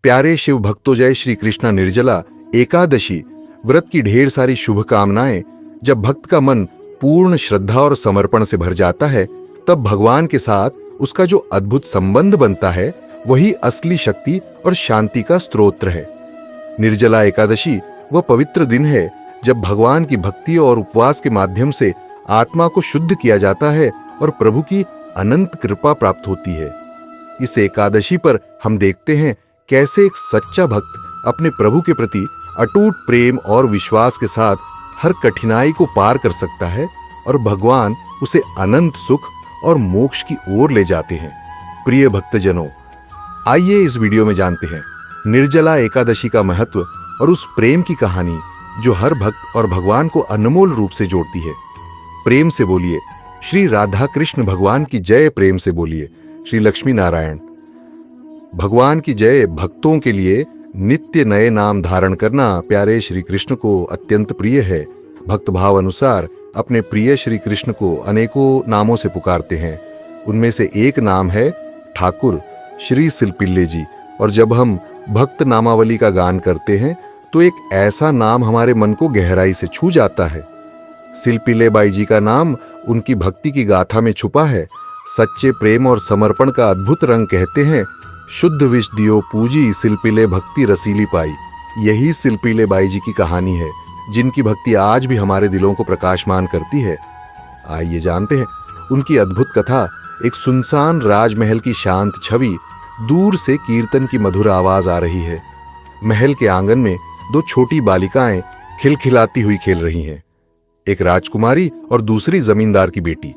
प्यारे शिव भक्तोजय श्री कृष्णा निर्जला एकादशी व्रत की ढेर सारी शुभकामनाएं। जब भक्त का मन पूर्ण श्रद्धा और समर्पण से भर जाता है, तब भगवान के साथ उसका जो अद्भुत संबंध बनता है, वही असली शक्ति और शांति का स्रोत है। निर्जला एकादशी वह पवित्र दिन है जब भगवान की भक्ति और उपवास के माध्यम से आत्मा को शुद्ध किया जाता है और प्रभु की अनंत कृपा प्राप्त होती है। इस एकादशी पर हम देखते हैं कैसे एक सच्चा भक्त अपने प्रभु के प्रति अटूट प्रेम और विश्वास के साथ हर कठिनाई को पार कर सकता है और भगवान उसे अनंत सुख और मोक्ष की ओर ले जाते हैं। प्रिय भक्तजनों, आइए इस वीडियो में जानते हैं निर्जला एकादशी का महत्व और उस प्रेम की कहानी जो हर भक्त और भगवान को अनमोल रूप से जोड़ती है। प्रेम से बोलिए श्री राधा कृष्ण भगवान की जय। प्रेम से बोलिए श्री लक्ष्मी नारायण भगवान की जय। भक्तों के लिए नित्य नए नाम धारण करना प्यारे श्री कृष्ण को अत्यंत प्रिय है। भक्त भाव अनुसार अपने प्रिय श्री कृष्ण को अनेकों नामों से पुकारते हैं। उनमें से एक नाम है ठाकुर श्री सिलपिल्ले जी। और जब हम भक्त नामावली का गान करते हैं तो एक ऐसा नाम हमारे मन को गहराई से छू जाता है। सिलपिल्ले बाई जी का नाम उनकी भक्ति की गाथा में छुपा है। सच्चे प्रेम और समर्पण का अद्भुत रंग कहते हैं, शुद्ध विष दियो पूजी सिलपिले भक्ति रसीली पाई। यही सिलपिले बाई जी की कहानी है जिनकी भक्ति आज भी हमारे दिलों को प्रकाशमान करती है। आइए जानते हैं उनकी अद्भुत कथा। एक सुनसान राजमहल की शांत छवि, दूर से कीर्तन की मधुर आवाज आ रही है। महल के आंगन में दो छोटी बालिकाएं खिलखिलाती हुई खेल रही हैं, एक राजकुमारी और दूसरी जमींदार की बेटी।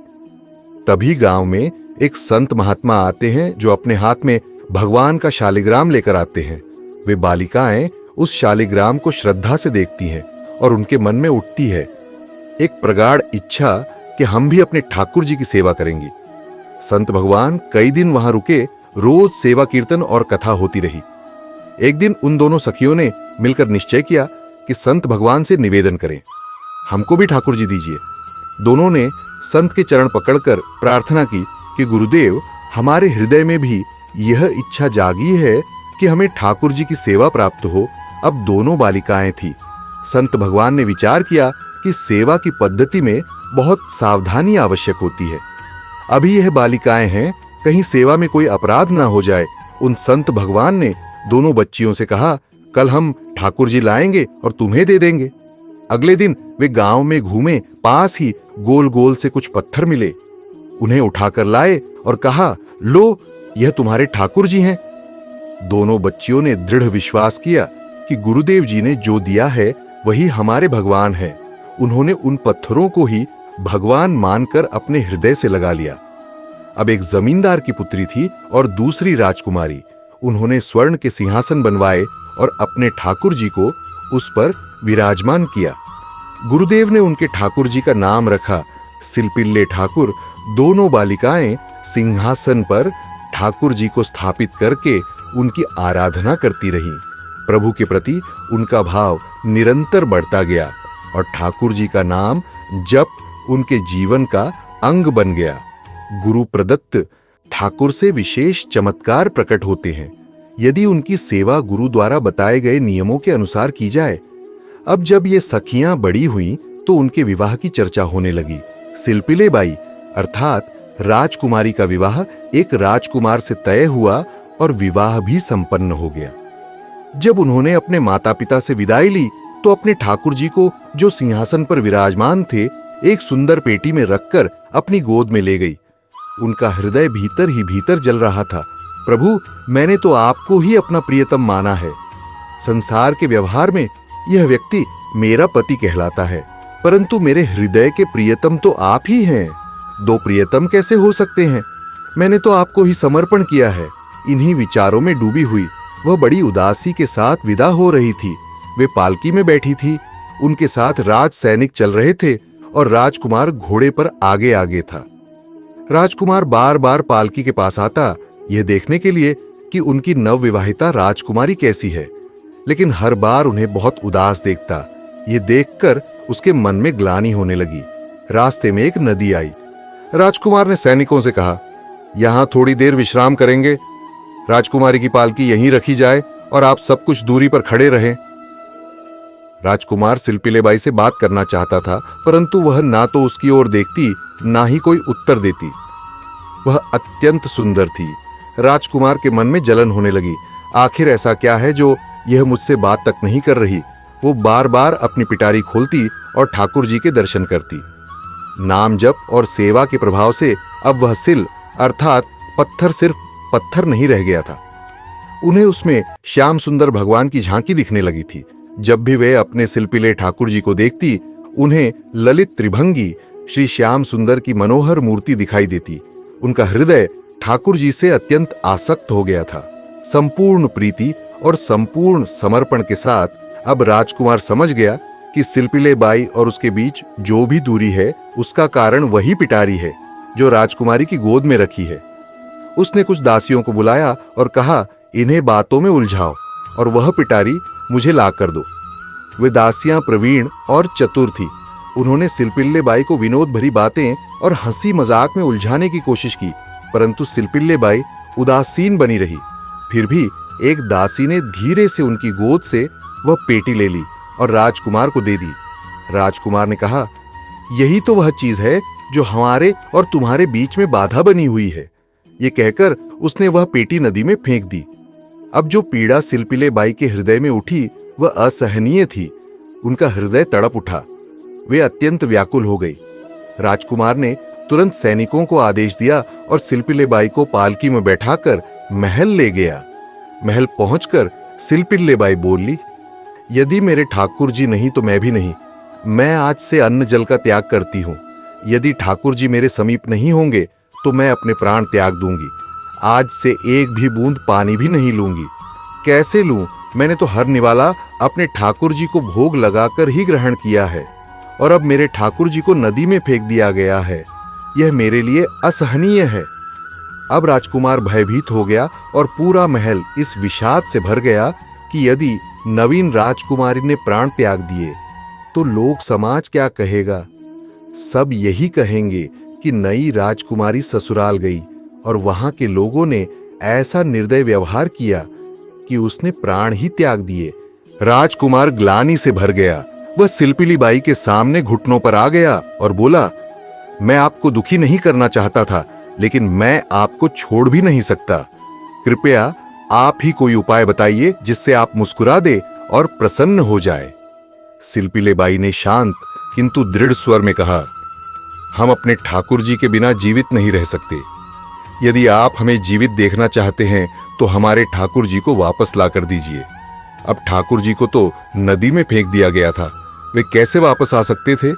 तभी गांव में एक संत महात्मा आते हैं जो अपने हाथ में भगवान का शालिग्राम लेकर आते हैं। वे बालिकाएं उस शालिग्राम को श्रद्धा से देखती हैं और उनके मन में उठती है एक प्रगाढ़ इच्छा कि हम भी अपने ठाकुर जी की सेवा करेंगी। संत भगवान कई दिन वहां रुके। रोज सेवा कीर्तन और कथा होती रही। एक दिन उन दोनों सखियों ने मिलकर निश्चय किया कि संत भगवान से निवेदन करें, हमको भी ठाकुर जी दीजिए। दोनों ने संत के चरण पकड़कर प्रार्थना की कि गुरुदेव, हमारे हृदय में भी यह इच्छा जागी है कि हमें ठाकुर जी की सेवा प्राप्त हो। अब दोनों बालिकाएं थी। संत भगवान ने विचार किया कि सेवा की पद्धति में बहुत सावधानी आवश्यक होती है। अभी यह बालिकाएं हैं, कहीं सेवा में कोई अपराध ना हो जाए। उन संत भगवान ने दोनों बच्चियों से कहा, कल हम ठाकुर जी लाएंगे और तुम्हें दे देंगे। अगले दिन वे गांव में घूमे। पास ही गोल गोल से कुछ पत्थर मिले। उन्हें उठाकर लाए और कहा, लो, यह तुम्हारे ठाकुर जी हैं। दोनों बच्चियों ने दृढ़ विश्वास किया कि गुरुदेव जी ने जो दिया है वही हमारे भगवान है। उन्होंने उन पत्थरों को ही भगवान मानकर अपने हृदय से लगा लिया। अब एक जमींदार की पुत्री थी और दूसरी राजकुमारी। उन्होंने स्वर्ण के सिंहासन बनवाए और अपने ठाकुर जी को उस पर विराजमान किया। गुरुदेव ने उनके ठाकुर जी का नाम रखा सिलपिल्ले ठाकुर। दोनों बालिकाएं सिंहासन पर ठाकुर जी को स्थापित करके उनकी आराधना करती रहीं। प्रभु के प्रति उनका भाव निरंतर बढ़ता गया और ठाकुर जी का नाम जप उनके जीवन का अंग बन गया। गुरु प्रदत्त ठाकुर से विशेष चमत्कार प्रकट होते हैं यदि उनकी सेवा गुरु द्वारा बताए गए नियमों के अनुसार की जाए। अब जब ये सखियां बड़ी हुईं तो उनके विवाह की चर्चा होने लगी। सिलपिले बाई अर्थात राजकुमारी का विवाह एक राजकुमार से तय हुआ और विवाह भी संपन्न हो गया। जब उन्होंने अपने माता पिता से विदाई ली तो अपने ठाकुर जी को, जो सिंहासन पर विराजमान थे, एक सुंदर पेटी में रखकर अपनी गोद में ले गई। उनका हृदय भीतर ही भीतर जल रहा था। प्रभु, मैंने तो आपको ही अपना प्रियतम माना है। संसार के व्यवहार में यह व्यक्ति मेरा पति कहलाता है, परंतु मेरे हृदय के प्रियतम तो आप ही हैं। दो प्रियतम कैसे हो सकते हैं? मैंने तो आपको ही समर्पण किया है। इन्हीं विचारों में डूबी हुई वह बड़ी उदासी के साथ विदा हो रही थी। वे पालकी में बैठी थी। उनके साथ राज सैनिक चल रहे थे और राजकुमार घोड़े पर आगे आगे था। राजकुमार बार बार पालकी के पास आता, यह देखने के लिए कि उनकी नवविवाहिता राजकुमारी कैसी है, लेकिन हर बार उन्हें बहुत उदास देखता। ये देखकर उसके मन में ग्लानि होने लगी। रास्ते में एक नदी आई। राजकुमार ने सैनिकों से कहा, यहां थोड़ी देर विश्राम करेंगे। राजकुमारी की पालकी यहीं रखी जाए और आप सब कुछ दूरी पर खड़े रहें। राजकुमार सिलपिले बाई से बात करना चाहता था, परंतु वह ना तो उसकी ओर देखती, ना ही कोई उत्तर देती। वह अत्यंत सुंदर थी। राजकुमार के मन में जलन होने लगी। आखिर ऐसा क्या है जो यह मुझसे बात तक नहीं कर रही? वो बार बार अपनी पिटारी खोलती और ठाकुर जी के दर्शन करती। नाम जप और सेवा के प्रभाव से अब वह सिल अर्थात पत्थर सिर्फ पत्थर नहीं रह गया था। उन्हें उसमें श्याम सुंदर भगवान की झांकी दिखने लगी थी। जब भी वे अपने सिलपिले ठाकुर जी को देखती, उन्हें ललित त्रिभंगी श्री श्याम सुंदर की मनोहर मूर्ति दिखाई देती। उनका हृदय ठाकुर जी से अत्यंत आसक्त हो गया था। संपूर्ण प्रीति और संपूर्ण समर्पण के साथ अब राजकुमार समझ गया कि सिलपिले बाई और उसके बीच जो भी दूरी है, उसका कारण वही पिटारी है जो राजकुमारी की गोद में रखी है। उसने कुछ दासियों को बुलाया और कहा, इन्हें बातों में उलझाओ और वह पिटारी मुझे ला कर दो। वे दासियां प्रवीण और चतुर थी। उन्होंने सिलपिल्ले बाई को विनोद भरी बातें और हंसी मजाक में उलझाने की कोशिश की, परंतु सिलपिल्ले बाई उदासीन बनी रही। फिर भी एक दासी ने धीरे से उनकी गोद से वह पेटी ले ली और राजकुमार को दे दी। राजकुमार ने कहा, यही तो वह चीज है जो हमारे और तुम्हारे बीच में बाधा बनी हुई है। ये कहकर उसने वह पेटी नदी में फेंक दी। अब जो पीड़ा सिलपिले बाई के हृदय में उठी वह असहनीय थी। उनका हृदय तड़प उठा। वे अत्यंत व्याकुल हो गई। राजकुमार ने तुरंत सैनिकों को आदेश दिया और सिलपिले बाई को पालकी में बैठाकर महल ले गया। महल पहुंचकर सिलपिल्ले बाई बोली, यदि मेरे ठाकुर जी नहीं तो मैं भी नहीं। मैं आज से अन्न जल का त्याग करती हूं। यदि ठाकुर जी मेरे समीप नहीं होंगे तो मैं अपने प्राण त्याग दूंगी। आज से एक भी बूंद पानी भी नहीं लूंगी। कैसे लूं? मैंने तो हर निवाला अपने ठाकुर जी को भोग लगाकर ही ग्रहण किया है और अब मेरे ठाकुर जी को नदी में फेंक दिया गया है। यह मेरे लिए असहनीय है। अब राजकुमार भयभीत हो गया और पूरा महल इस विषाद से भर गया कि यदि नवीन राजकुमारी ने प्राण त्याग दिए तो लोक समाज क्या कहेगा? सब यही कहेंगे कि नई राजकुमारी ससुराल गई और वहां के लोगों ने ऐसा निर्दय व्यवहार किया कि उसने प्राण ही त्याग दिए। राजकुमार ग्लानि से भर गया। वह सिलपिली बाई के सामने घुटनों पर आ गया और बोला, मैं आपको दुखी नहीं करना चाहता था, लेकिन मैं आपको छोड़ भी नहीं सकता। कृपया आप ही कोई उपाय बताइए जिससे आप मुस्कुरा दे और प्रसन्न हो जाए। सिलपिले बाई ने शांत किंतु दृढ़ स्वर में कहा, हम अपने ठाकुर जी के बिना जीवित नहीं रह सकते। यदि आप हमें जीवित देखना चाहते हैं तो हमारे ठाकुर जी को वापस ला कर दीजिए। अब ठाकुर जी को तो नदी में फेंक दिया गया था, वे कैसे वापस आ सकते थे?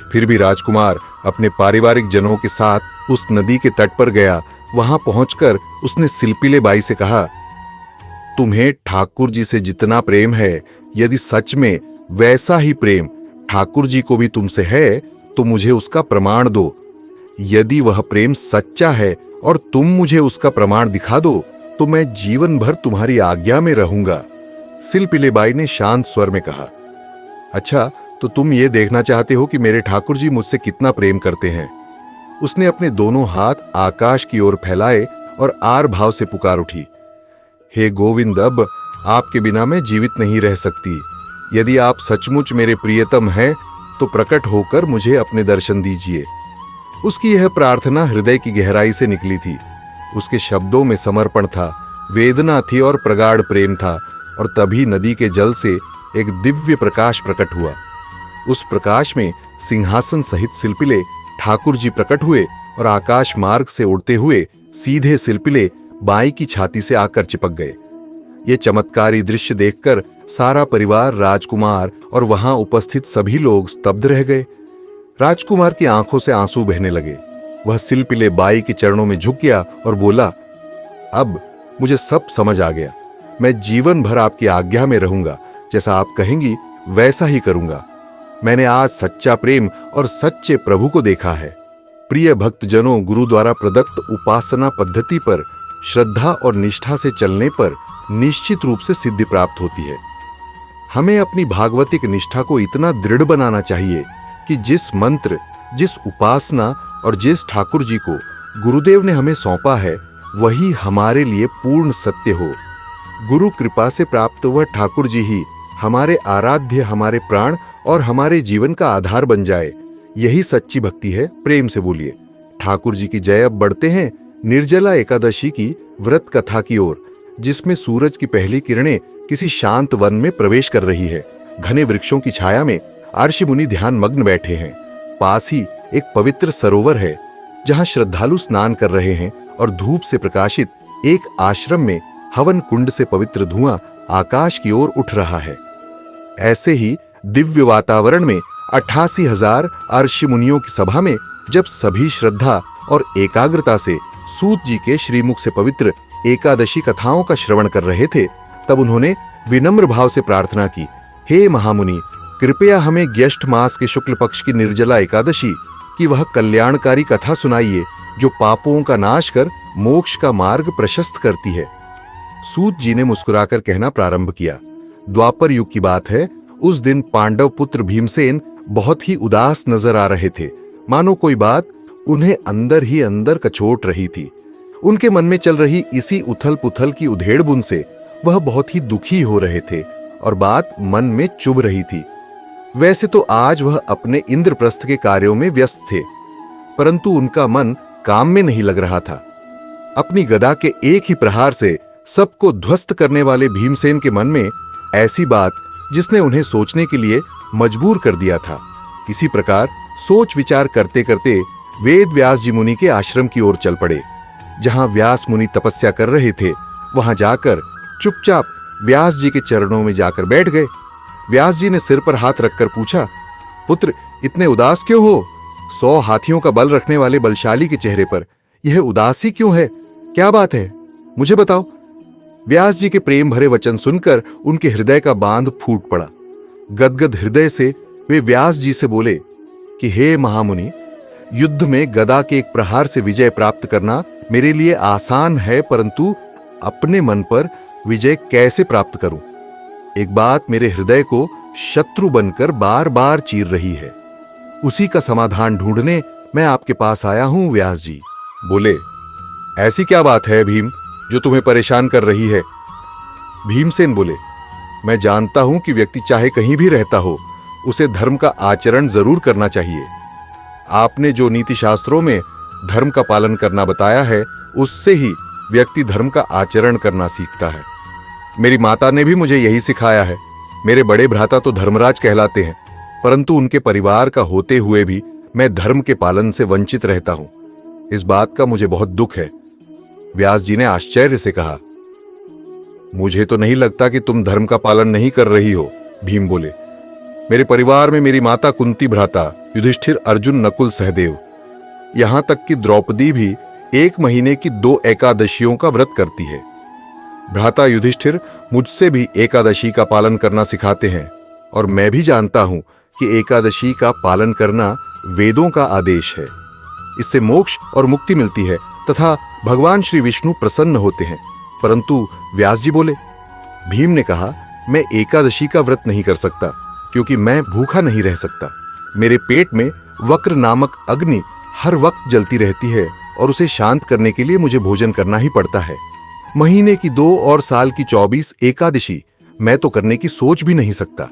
फिर भी राजकुमार अपने पारिवारिक जनों के साथ उस नदी के तट पर गया। वहां पहुंचकर उसने सिलपिले बाई से कहा, तुम्हें ठाकुर जी से जितना प्रेम है, यदि सच में वैसा ही प्रेम ठाकुर जी को भी तुमसे है तो मुझे उसका प्रमाण दो। यदि वह प्रेम सच्चा है और तुम मुझे उसका प्रमाण दिखा दो तो मैं जीवन भर तुम्हारी आज्ञा में रहूंगा। सिलपिले बाई ने शांत स्वर में कहा, अच्छा तो तुम ये देखना चाहते हो कि मेरे ठाकुर जी मुझसे कितना प्रेम करते हैं। उसने अपने दोनों हाथ आकाश की ओर फैलाए और आर भाव से पुकार उठी, हे गोविंद, अब आपके बिना मैं जीवित नहीं रह सकती। यदि आप सचमुच मेरे प्रियतम हैं तो प्रकट होकर मुझे अपने दर्शन दीजिए। उसकी यह प्रार्थना हृदय की गहराई से निकली थी। उसके शब्दों में समर्पण था, वेदना थी और प्रगाढ़ प्रेम था। और तभी नदी के जल से एक दिव्य प्रकाश प्रकट हुआ। उस प्रकाश में सिंहासन सहित सिलपिले ठाकुर जी प्रकट हुए और आकाश मार्ग से उड़ते हुए सीधे सिलपिले बाई की छाती से आकर चिपक गए। ये चमत्कारी दृश्य देखकर सारा परिवार, राजकुमार और वहां उपस्थित सभी लोग स्तब्ध रह गए। राजकुमार की आंखों से आंसू बहने लगे। वह सिलपिले बाई के चरणों में झुक गया और बोला, अब मुझे सब समझ आ गया। मैं जीवन भर आपकी आज्ञा में रहूंगा। जैसा आप कहेंगी वैसा ही करूंगा। मैंने आज सच्चा प्रेम और सच्चे प्रभु को देखा है। प्रिय भक्तजनों, गुरु द्वारा प्रदत्त उपासना पद्धति पर श्रद्धा और निष्ठा से चलने पर निश्चित रूप से सिद्धि प्राप्त होती है। हमें अपनी भागवतिक निष्ठा को इतना दृढ़ बनाना चाहिए कि जिस मंत्र, जिस उपासना और जिस ठाकुर जी को गुरुदेव ने हमें सौंपा है वही हमारे लिए पूर्ण सत्य हो। गुरु कृपा से प्राप्त वह ठाकुर जी ही हमारे आराध्य, हमारे प्राण और हमारे जीवन का आधार बन जाए, यही सच्ची भक्ति है। प्रेम से बोलिए ठाकुर जी की जय। अब बढ़ते हैं निर्जला एकादशी की व्रत कथा की ओर, जिसमें सूरज की पहली किरणें किसी शांत वन में प्रवेश कर रही है। घने वृक्षों की छाया में अर्षि मुनि ध्यान मग्न बैठे हैं। पास ही एक पवित्र सरोवर है जहां श्रद्धालु स्नान कर रहे हैं और धूप से प्रकाशित एक आश्रम में हवन कुंड से पवित्र धुआं आकाश की ओर उठ रहा है। ऐसे ही दिव्य वातावरण में 88,000 अर्षि मुनियों की सभा में जब सभी श्रद्धा और एकाग्रता से सूत जी के श्रीमुख से पवित्र एकादशी कथाओं का श्रवण कर रहे थे, तब उन्होंने विनम्र भाव से प्रार्थना की, हे महामुनि, कृपया हमें ज्येष्ठ मास के शुक्ल पक्ष की निर्जला एकादशी की वह कल्याणकारी कथा सुनाइए जो पापों का नाश कर मोक्ष का मार्ग प्रशस्त करती है। सूत जी ने मुस्कुराकर कहना प्रारंभ किया, द्वापर युग की बात है। उस दिन पांडव पुत्र भीमसेन बहुत ही उदास नजर आ रहे थे, मानो कोई बात उन्हें अंदर ही अंदर कचोट रही थी। उनके मन में चल रही इसी उथल पुथल की उधेड़बुन से वह बहुत ही दुखी हो रहे थे और बात मन में चुभ रही थी। वैसे तो आज वह अपने इंद्रप्रस्थ के कार्यों में व्यस्त थे, परंतु उनका मन काम में नहीं लग रहा था। अपनी गदा के एक ही प्रहार से सबको ध्वस्त करने वाले भीमसेन के मन में ऐसी बात जिसने उन्हें सोचने के लिए मजबूर कर दिया था। इसी प्रकार सोच विचार करते करते वेद व्यास जी मुनि के आश्रम की ओर चल पड़े। जहां व्यास मुनि तपस्या कर रहे थे, वहां जाकर चुपचाप व्यास जी के चरणों में जाकर बैठ गए। व्यास जी ने सिर पर हाथ रखकर पूछा, पुत्र, इतने उदास क्यों हो? 100 हाथियों का बल रखने वाले बलशाली के चेहरे पर यह उदासी क्यों है? क्या बात है, मुझे बताओ। व्यास जी के प्रेम भरे वचन सुनकर उनके हृदय का बांध फूट पड़ा। गदगद हृदय से वे व्यास जी से बोले कि हे महामुनि, युद्ध में गदा के एक प्रहार से विजय प्राप्त करना मेरे लिए आसान है, परंतु अपने मन पर विजय कैसे प्राप्त करूं? एक बात मेरे हृदय को शत्रु बनकर बार बार चीर रही है। उसी का समाधान ढूंढने मैं आपके पास आया हूं। व्यास जी बोले, ऐसी क्या बात है भीम जो तुम्हें परेशान कर रही है? भीमसेन बोले, मैं जानता हूं कि व्यक्ति चाहे कहीं भी रहता हो, उसे धर्म का आचरण जरूर करना चाहिए। आपने जो नीति शास्त्रों में धर्म का पालन करना बताया है, उससे ही व्यक्ति धर्म का आचरण करना सीखता है। मेरी माता ने भी मुझे यही सिखाया है। मेरे बड़े भ्राता तो धर्मराज कहलाते हैं, परंतु उनके परिवार का होते हुए भी मैं धर्म के पालन से वंचित रहता हूं। इस बात का मुझे बहुत दुख है। व्यास जी ने आश्चर्य से कहा, मुझे तो नहीं लगता कि तुम धर्म का पालन नहीं कर रही हो। भीम बोले, मेरे परिवार में मेरी माता कुंती, भ्राता युधिष्ठिर, अर्जुन, नकुल, सहदेव, यहां तक कि द्रौपदी भी 1 महीने की 2 एकादशियों का व्रत करती है। भ्राता युधिष्ठिर मुझसे भी एकादशी का पालन करना सिखाते हैं और मैं भी जानता हूं कि एकादशी का पालन करना वेदों का आदेश है। इससे मोक्ष और मुक्ति मिलती है तथा भगवान श्री विष्णु प्रसन्न होते हैं। परंतु व्यास जी बोले, भीम ने कहा, मैं एकादशी का व्रत नहीं कर सकता क्योंकि मैं भूखा नहीं रह सकता। मेरे पेट में वक्र नामक अग्नि हर वक्त जलती रहती है और उसे शांत करने के लिए मुझे भोजन करना ही पड़ता है। महीने की 2 और साल की 24 एकादशी मैं तो करने की सोच भी नहीं सकता।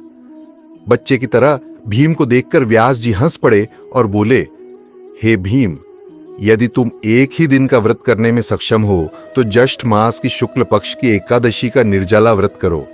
बच्चे की तरह भीम को देखकर व्यास जी हंस पड़े और बोले, हे भीम, यदि तुम एक ही दिन का व्रत करने में सक्षम हो तो ज्येष्ठ मास की शुक्ल पक्ष की एकादशी का निर्जला व्रत करो।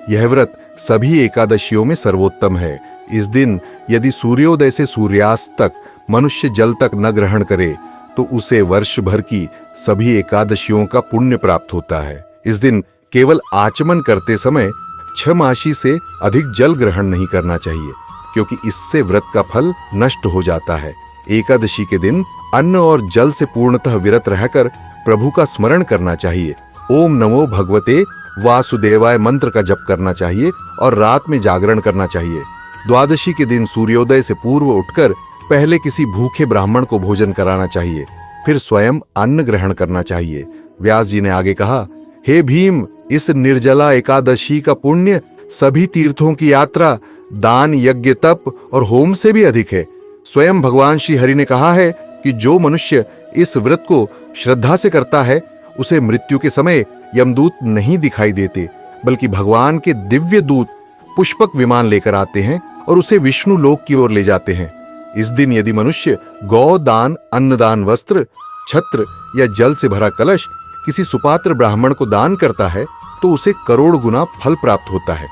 यह व्रत सभी एकादशियों में सर्वोत्तम है। इस दिन यदि सूर्योदय से सूर्यास्त तक मनुष्य जल तक न ग्रहण करे तो उसे वर्ष भर की सभी एकादशियों का पुण्य प्राप्त होता है। इस दिन केवल आचमन करते समय 6 मासी से अधिक जल ग्रहण नहीं करना चाहिए, क्योंकि इससे व्रत का फल नष्ट हो जाता है। एकादशी के दिन अन्न और जल से पूर्णतः विरत रहकर प्रभु का स्मरण करना चाहिए। ओम नमो भगवते वासुदेवाय मंत्र का जप करना चाहिए और रात में जागरण करना चाहिए। द्वादशी के दिन सूर्योदय से पूर्व उठकर पहले किसी भूखे ब्राह्मण को भोजन कराना चाहिए, फिर स्वयं अन्न ग्रहण करना चाहिए। व्यास जी ने आगे कहा, हे भीम, इस निर्जला एकादशी का पुण्य सभी तीर्थों की यात्रा, दान, यज्ञ, तप और होम से भी अधिक है। स्वयं भगवान श्री हरि ने कहा है कि जो मनुष्य इस व्रत को श्रद्धा से करता है, उसे मृत्यु के समय यमदूत नहीं दिखाई देते, बल्कि भगवान के दिव्य दूत पुष्पक विमान लेकर आते हैं और उसे विष्णु लोक की ओर ले जाते हैं। इस दिन यदि मनुष्य गौ दान, अन्नदान, वस्त्र, छत्र या जल से भरा कलश किसी सुपात्र ब्राह्मण को दान करता है तो उसे करोड़ गुना फल प्राप्त होता है।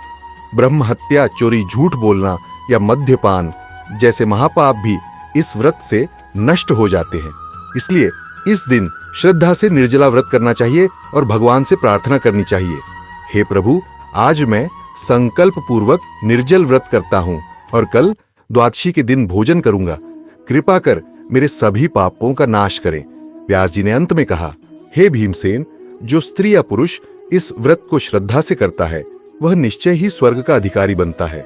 ब्रह्म हत्या, चोरी, झूठ बोलना या मद्यपान जैसे महापाप भी इस व्रत से नष्ट हो जाते हैं। इसलिए इस दिन श्रद्धा से निर्जला व्रत करना चाहिए और भगवान से प्रार्थना करनी चाहिए, हे प्रभु, आज मैं संकल्प पूर्वक निर्जल व्रत करता हूं और कल द्वादशी के दिन भोजन करूंगा। कृपा कर मेरे सभी पापों का नाश करें। व्यास जी ने अंत में कहा, हे भीमसेन, जो स्त्री या पुरुष इस व्रत को श्रद्धा से करता है वह निश्चय ही स्वर्ग का अधिकारी बनता है।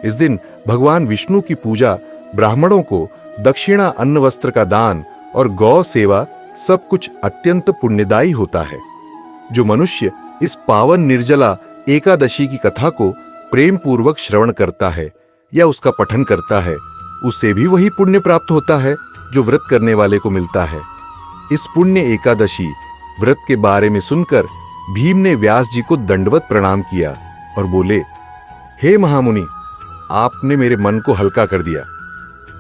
इस दिन भगवान विष्णु की पूजा, ब्राह्मणों को दक्षिणा, अन्न, वस्त्र का दान और गौ सेवा सब कुछ अत्यंत पुण्यदायी होता है। जो मनुष्य इस पावन निर्जला एकादशी की कथा को प्रेम पूर्वक श्रवण करता है या उसका पठन करता है, उसे भी वही पुण्य प्राप्त होता है जो व्रत करने वाले को मिलता है। इस पुण्य एकादशी व्रत के बारे में सुनकर भीम ने व्यास जी को दंडवत प्रणाम किया और बोले, हे महामुनि, आपने मेरे मन को हल्का कर दिया।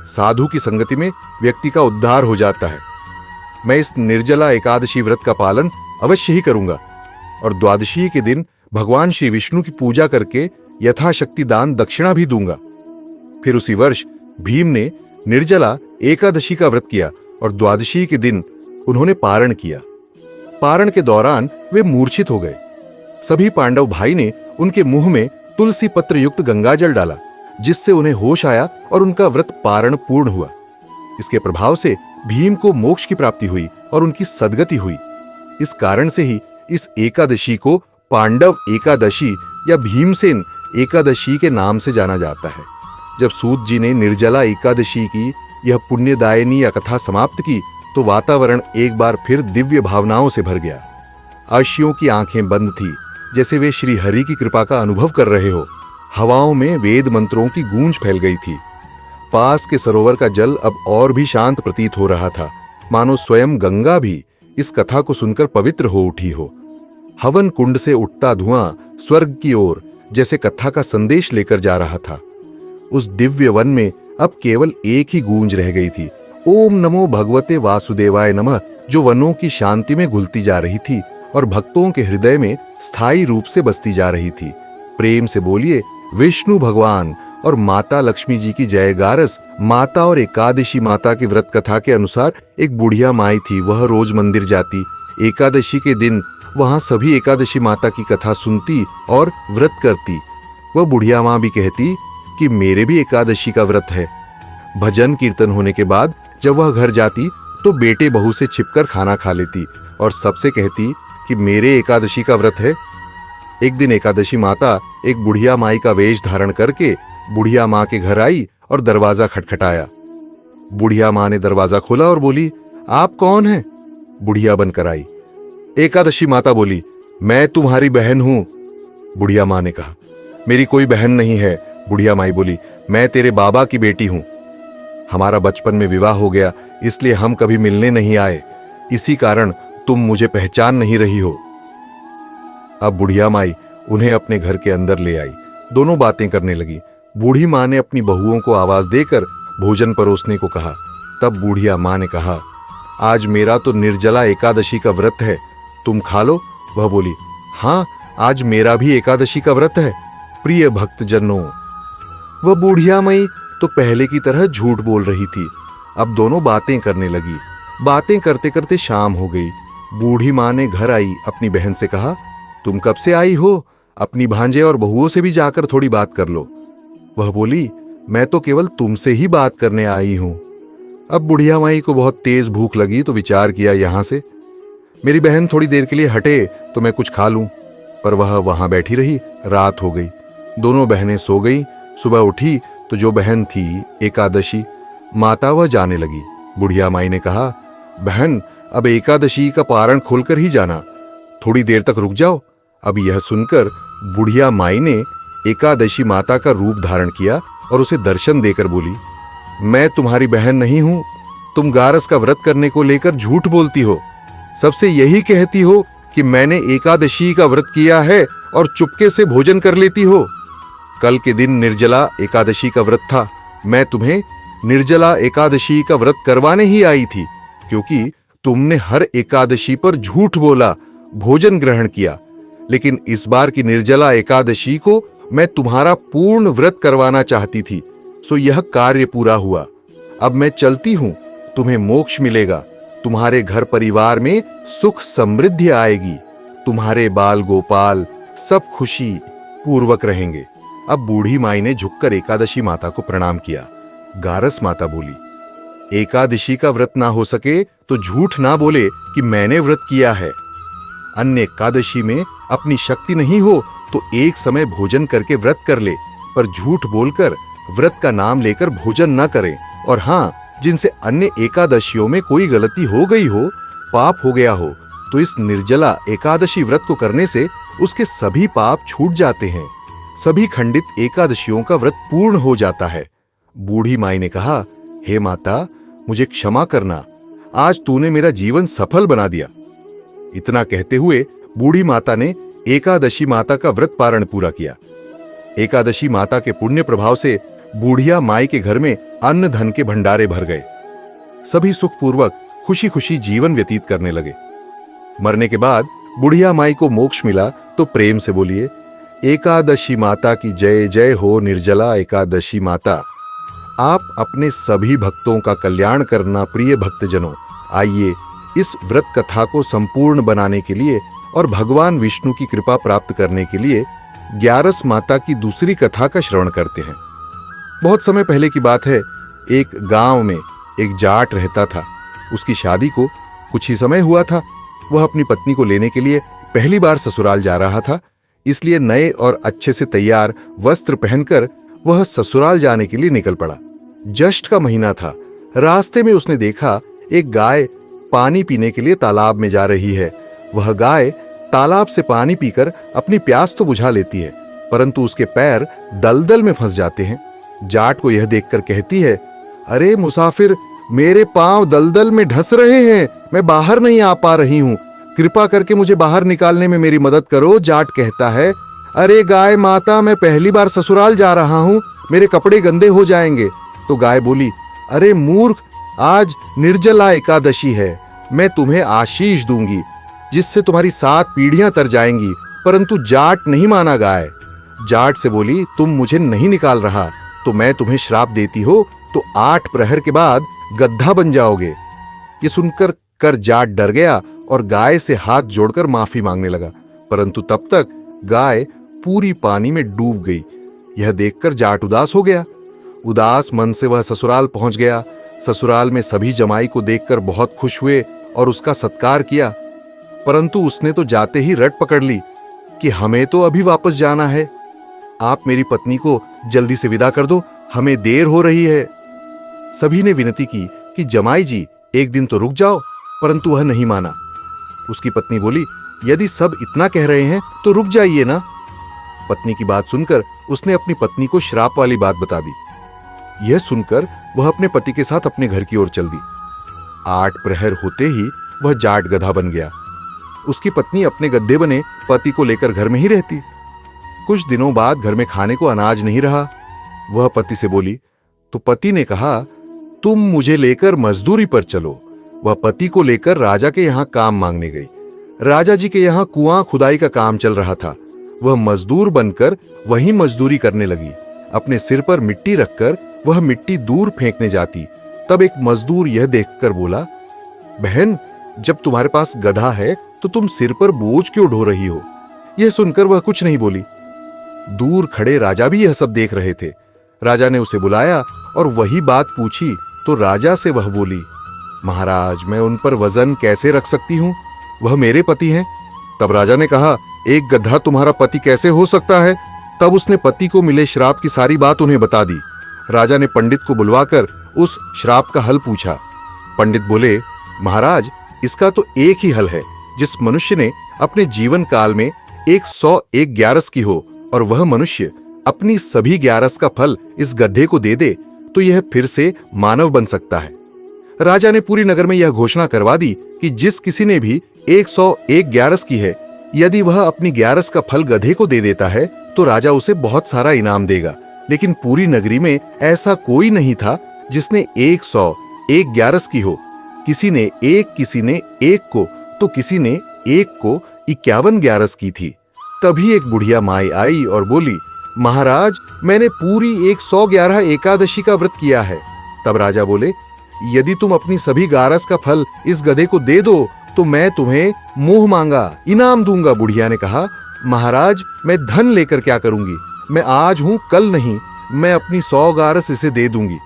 साधु की संगति में व्यक्ति का उद्धार हो जाता है। मैं इस निर्जला एकादशी व्रत का पालन अवश्य ही करूंगा और द्वादशी के दिन भगवान श्री विष्णु की पूजा करके यथाशक्ति दान दक्षिणा भी दूंगा। फिर उसी वर्ष भीम ने निर्जला एकादशी का व्रत किया और द्वादशी के दिन उन्होंने पारण किया। पारण के दौरान वे मूर्छित हो गए। सभी पांडव भाई ने उनके मुंह में तुलसी पत्र युक्त गंगाजल डाला, जिससे उन्हें होश आया और उनका व्रत पारण पूर्ण हुआ। इसके प्रभाव से भीम को मोक्ष की प्राप्ति हुई और उनकी सद्गति हुई। इस कारण से ही इस एकादशी को पांडव एकादशी या भीमसेन एकादशी के नाम से जाना जाता है। जब सूत जी ने निर्जला एकादशी की यह पुण्यदायिनी कथा समाप्त की तो वातावरण एक बार फिर दिव्य भावनाओं से भर गया। आशियों की आंखें बंद थी, जैसे वे श्री हरि की कृपा का अनुभव कर रहे हो। हवाओं में वेद मंत्रों की गूंज फैल गई थी। पास के सरोवर का जल अब और भी शांत प्रतीत हो रहा था, मानो स्वयं गंगा भी इस कथा को सुनकर पवित्र हो उठी हो। हवन कुंड से उठता धुआं स्वर्ग की ओर जैसे कथा का संदेश लेकर जा रहा था। उस दिव्य वन में अब केवल एक ही गूंज रह गई थी, ओम नमो भगवते वासुदेवाय नमः, जो वनों की शांति में घुलती जा रही थी और भक्तों के हृदय में स्थायी रूप से बसती जा रही थी। प्रेम से बोलिए, विष्णु भगवान और माता लक्ष्मी जी की जयगारस। माता और एकादशी माता की व्रत कथा के अनुसार एक बुढ़िया माई थी। वह रोज मंदिर जाती, एकादशी के दिन वहां सभी एकादशी माता की कथा सुनती और व्रत करती। वह बुढ़िया मां भी कहती कि मेरे भी एकादशी का व्रत है। भजन कीर्तन होने के बाद जब वह घर जाती तो बेटे बहू से छिपकर खाना खा लेती और सबसे कहती कि मेरे एकादशी का व्रत है। एक दिन एकादशी माता एक बुढ़िया माई का वेश धारण करके बुढ़िया मां के घर आई और दरवाजा खटखटाया। बुढ़िया मां ने दरवाजा खोला और बोली, आप कौन हैं? बुढ़िया बनकर आई। एकादशी माता बोली, मैं तुम्हारी बहन हूं। बुढ़िया मां ने कहा, मेरी कोई बहन नहीं है। बुढ़िया माई बोली, मैं तेरे बाबा की बेटी हूं। हमारा बचपन में विवाह हो गया, इसलिए हम कभी मिलने नहीं आए। इसी कारण तुम मुझे पहचान नहीं रही हो। अब बुढ़िया माई उन्हें अपने घर के अंदर ले आई। दोनों बातें करने लगी। बूढ़ी मां ने अपनी बहुओं को आवाज देकर भोजन परोसने को कहा। तब बुढ़िया मां ने कहा, आज मेरा तो निर्जला एकादशी का व्रत है, तुम खा लो। वह बोली, हाँ, आज मेरा भी एकादशी का व्रत है प्रिय भक्तजनों। वह बुढ़िया माई तो पहले की तरह झूठ बोल रही थी। अब दोनों बातें करने लगी। बातें करते करते शाम हो गई। बूढ़ी मां ने घर आई अपनी बहन से कहा, तुम कब से आई हो? अपनी भांजे और बहुओं से भी जाकर थोड़ी बात कर लो। वह बोली, मैं तो केवल तुमसे ही बात करने आई हूं। अब बुढ़िया माई को बहुत तेज भूख लगी तो विचार किया, यहां से मेरी बहन थोड़ी देर के लिए हटे तो मैं कुछ खा लूं। पर वह वहां बैठी रही। रात हो गई। दोनों बहनें सो गई। सुबह उठी तो जो बहन थी एकादशी माता वह जाने लगी। बुढ़िया माई ने कहा, बहन, अब एकादशी का पारण खोलकर ही जाना, थोड़ी देर तक रुक जाओ। अब यह सुनकर बुढ़िया माई ने एकादशी माता का रूप धारण किया और उसे दर्शन देकर बोली, मैं तुम्हारी बहन नहीं हूं। तुम गारस का व्रत करने को लेकर झूठ बोलती हो। सबसे यही कहती हो कि मैंने एकादशी का व्रत किया है और चुपके से भोजन कर लेती हो? कल के दिन निर्जला एकादशी का व्रत था। मैं तुम्हें निर्जला एकादशी का व्रत करवाने ही आई थी, क्योंकि तुमने हर एकादशी पर झूठ बोला, भोजन ग्रहण किया। लेकिन इस बार की निर्जला एकादशी को मैं तुम्हारा पूर्ण व्रत करवाना चाहती थी, सो यह कार्य पूरा हुआ। अब मैं चलती हूं, तुम्हें मोक्ष मिलेगा, तुम्हारे घर परिवार में सुख समृद्धि आएगी, तुम्हारे बाल गोपाल सब खुशी पूर्वक रहेंगे। अब बूढ़ी माई ने झुककर एकादशी माता को प्रणाम किया। गारस माता बोली, एकादशी का व्रत ना हो सके तो झूठ ना बोले कि मैंने व्रत किया है। अन्य एकादशी में अपनी शक्ति नहीं हो तो एक समय भोजन करके व्रत कर ले, पर झूठ बोलकर व्रत का नाम लेकर भोजन ना करें। और हां, जिनसे अन्य एकादशियों में कोई गलती हो गई हो, पाप हो गया हो, तो इस निर्जला एकादशी व्रत को करने से उसके सभी पाप छूट जाते हैं, सभी खंडित एकादशियों का व्रत पूर्ण हो जाता है। बूढ़ी माई ने कहा, हे माता, मुझे क्षमा करना, आज तूने मेरा जीवन सफल बना दिया। इतना कहते हुए बूढ़ी माता ने एकादशी माता का व्रत पारण पूरा किया। एकादशी माता के पुण्य प्रभाव से बूढ़िया माई के घर में अन्न धन के भंडारे भर गए। सभी सुखपूर्वक खुशी खुशी जीवन व्यतीत करने लगे। मरने के बाद बुढ़िया माई को मोक्ष मिला तो प्रेम से बोलिए, एकादशी माता की जय जय हो। निर्जला एकादशी माता, आप अपने सभी भक्तों का कल्याण करना। प्रिय भक्तजनों, आइए इस व्रत कथा को संपूर्ण बनाने के लिए और भगवान विष्णु की कृपा प्राप्त करने के लिए ग्यारस माता की दूसरी कथा का श्रवण करते हैं। बहुत समय पहले की बात है। एक गांव में एक जाट रहता था। उसकी शादी को कुछ ही समय हुआ था। वह अपनी पत्नी को लेने के लिए पहली बार ससुराल जा रहा था, इसलिए नए और अच्छे से तैयार वस्त्र पहनकर वह ससुराल जाने के लिए निकल पड़ा। ज्येष्ठ का महीना था। रास्ते में उसने देखा एक गाय पानी पीने के लिए तालाब में जा रही है। वह गाय तालाब से पानी पीकर अपनी प्यास तो बुझा लेती है, परंतु उसके पैर दलदल में फंस जाते हैं। जाट को यह देखकर कहती है, अरे मुसाफिर, मेरे पांव दलदल में ढस रहे हैं, मैं बाहर नहीं आ पा रही हूं, कृपा करके मुझे बाहर निकालने में मेरी मदद करो। जाट कहता है, अरे गाय माता, मैं पहली बार ससुराल जा रहा हूं, मेरे कपड़े गंदे हो जाएंगे। तो गाय बोली, अरे मूर्ख, आज निर्जला एकादशी है, मैं तुम्हें आशीष दूंगी जिससे तुम्हारी 7 पीढ़ियां तर जाएंगी। परंतु जाट नहीं माना। गाय जाट से बोली, तुम मुझे नहीं निकाल रहा तो मैं तुम्हें श्राप देती हो तो 8 प्रहर के बाद गड्ढा बन जाओगे। ये सुनकर जाट डर गया और गाय से हाथ जोड़कर माफी मांगने लगा, परंतु तब तक गाय पूरी पानी में डूब गई। यह देखकर जाट उदास हो गया। उदास मन से वह ससुराल पहुंच गया। ससुराल में सभी जमाई को देखकर बहुत खुश हुए और उसका सत्कार किया, परंतु उसने तो जाते ही रट पकड़ ली कि हमें तो अभी वापस जाना है, आप मेरी पत्नी को जल्दी से विदा कर दो, हमें देर हो रही है। सभी ने विनती की कि जमाई जी एक दिन तो रुक जाओ, परंतु वह नहीं माना। उसकी पत्नी बोली, यदि सब इतना कह रहे हैं तो रुक जाइए ना। पत्नी की बात सुनकर उसने अपनी पत्नी को श्राप वाली बात बता दी। यह सुनकर वह अपने पति के साथ अपने घर की ओर चल दी। 8 प्रहर होते ही वह जाट गधा बन गया। उसकी पत्नी अपने गद्दे बने पति को लेकर घर में ही रहती। कुछ दिनों बाद घर में खाने को अनाज नहीं रहा। वह पति से बोली तो पति ने कहा, तुम मुझे लेकर मजदूरी पर चलो। वह पति को लेकर राजा के यहाँ काम मांगने गई। राजा जी के यहाँ कुआं खुदाई का काम चल रहा था। वह मजदूर बनकर वहीं मजदूरी करने लगी। अपने सिर पर मिट्टी रखकर वह मिट्टी दूर फेंकने जाती। तब एक मजदूर यह देखकर बोला, बहन, जब तुम्हारे पास गधा है तो तुम सिर पर बोझ क्यों ढो रही हो? यह सुनकर वह कुछ नहीं बोली। दूर खड़े राजा भी यह सब देख रहे थे। राजा ने उसे बुलाया और वही बात पूछी तो राजा से वह बोली, महाराज, मैं उन पर वजन कैसे रख सकती हूं? वह मेरे पति हैं। तब राजा ने कहा, एक गधा तुम्हारा पति कैसे हो सकता है? तब उसने पति को मिले श्राप की सारी बात उन्हें बता दी। राजा ने पंडित को बुलवाकर उस श्राप का हल पूछा। पंडित बोले, महाराज, इसका तो एक ही हल है। जिस मनुष्य ने अपने जीवन काल में 101 ग्यारस की हो और वह मनुष्य अपनी सभी ग्यारस का फल इस गधे को दे दे तो यह फिर से मानव बन सकता है। राजा ने पूरी नगर में यह घोषणा करवा दी कि जिस किसी ने भी 101 ग्यारस की है। यदि वह अपनी ग्यारस का फल गधे को दे देता है तो राजा उसे बहुत सारा इनाम देगा। लेकिन पूरी नगरी में ऐसा कोई नहीं था जिसने 101 ग्यारस की हो। किसी ने एक को तो किसी ने एक को 51 ग्यारस की थी। तभी एक बुढ़िया माई आई और बोली, महाराज, मैंने पूरी 111 एकादशी का व्रत किया है। तब राजा बोले, यदि तुम अपनी सभी ग्यारस का फल इस गधे को दे दो तो मैं तुम्हें मुंह मांगा इनाम दूंगा। बुढ़िया ने कहा, महाराज, मैं धन लेकर क्या करूंगी? मैं आज हूं, कल नहीं। मैं अपनी 100 गारस इसे दे दूंगी,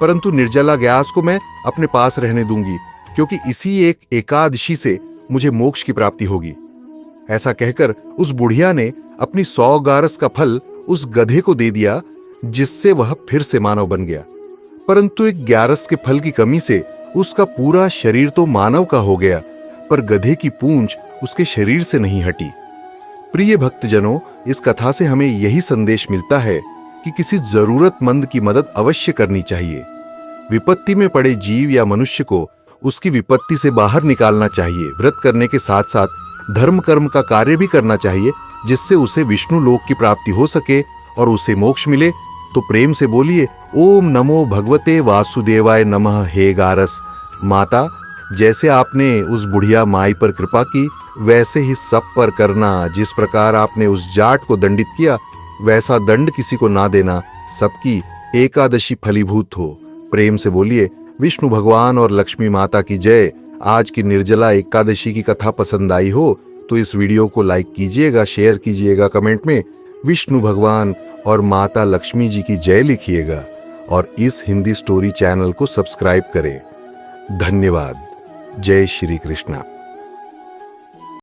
परंतु निर्जला ग्यास को मैं अपने पास रहने दूंगी, क्योंकि इसी एक एकादशी से मुझे मोक्ष की प्राप्ति होगी। ऐसा कहकर उस बुढ़िया ने अपनी 100 गारस का फल उस गधे को दे दिया, जिससे वह फिर से मानव बन गया। परंतु एक ग्यारस के फल की कमी से उसका पूरा शरीर तो मानव का हो गया, पर गधे की पूंछ उसके शरीर से नहीं हटी। प्रिय भक्तजनों, इस कथा से हमें यही संदेश मिलता है कि किसी जरूरतमंद की मदद अवश्य करनी चाहिए। विपत्ति में पड़े जीव या मनुष्य को उसकी विपत्ति से बाहर निकालना चाहिए। व्रत करने के साथ साथ धर्म कर्म का कार्य भी करना चाहिए, जिससे उसे विष्णु लोक की प्राप्ति हो सके और उसे मोक्ष मिले। तो प्रेम से बोलिए, ओम नमो भगवते वासुदेवाय नमः। हे गारस माता, जैसे आपने उस बुढ़िया माई पर कृपा की, वैसे ही सब पर करना। जिस प्रकार आपने उस जाट को दंडित किया, वैसा दंड किसी को ना देना। सबकी एकादशी फलीभूत हो। प्रेम से बोलिए, विष्णु भगवान और लक्ष्मी माता की जय। आज की निर्जला एकादशी की कथा पसंद आई हो तो इस वीडियो को लाइक कीजिएगा, शेयर कीजिएगा, कमेंट में विष्णु भगवान और माता लक्ष्मी जी की जय लिखिएगा और इस हिंदी स्टोरी चैनल को सब्सक्राइब करें। धन्यवाद। जय श्री कृष्णा।